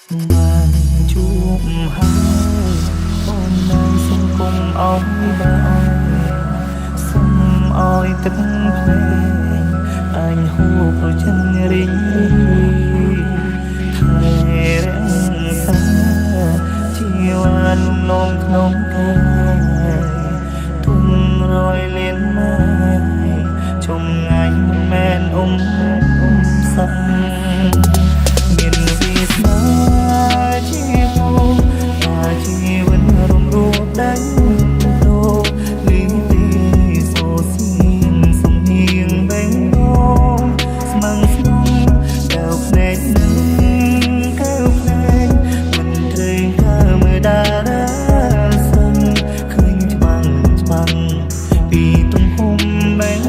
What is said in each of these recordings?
បានជួបហើយអូននៅសង្គមអោយបានសុំអោយទឹកភ្នែកអញហូរប្រចិនរីកថែរក្សាជីវានលំក្នុងកាយទុំរយលៀនមកចំងាយមិនមែនសឹកមានវាស្នាជាគូតែជីវិតរំរួលដាច់ដូរលីទីសូសៀងសំហៀងបេងដូងស្មឹងស្នងកៅភ្នែកនឹងកៅភ្នែកមិនត្រេកកើមើលតារាសឹងឃើញច្បាំងពីទំហំបេង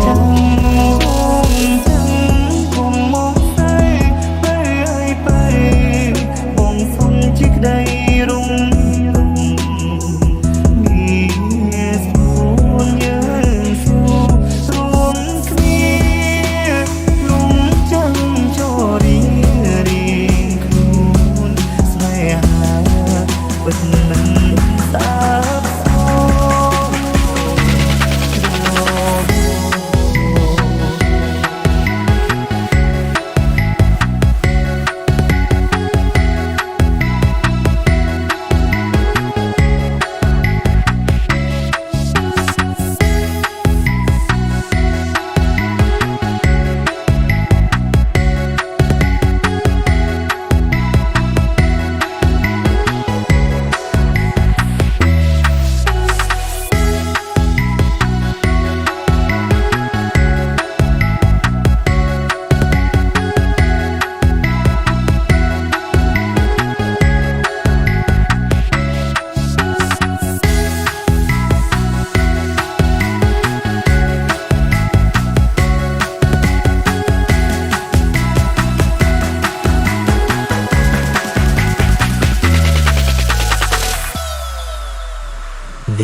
ចាំ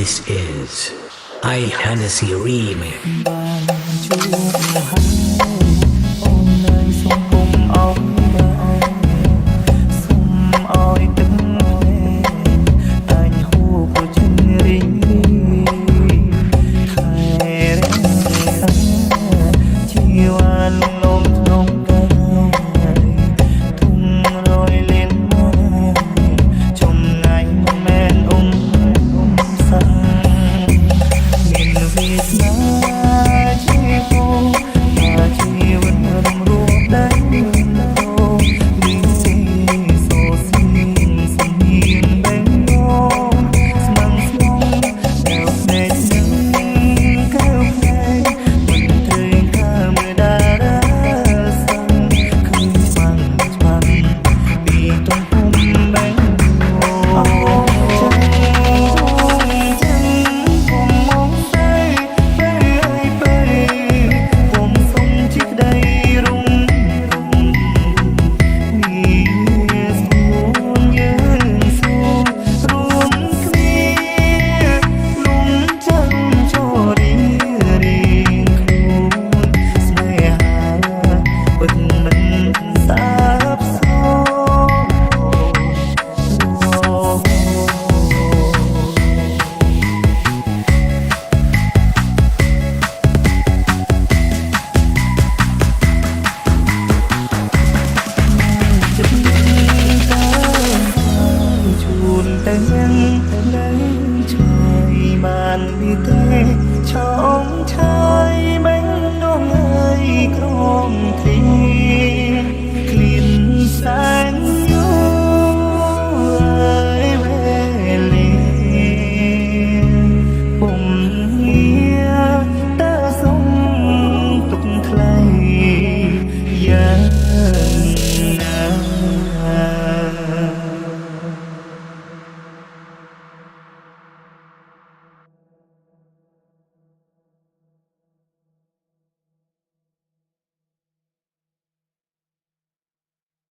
This is I Hennessy Remix បានជួបហើយ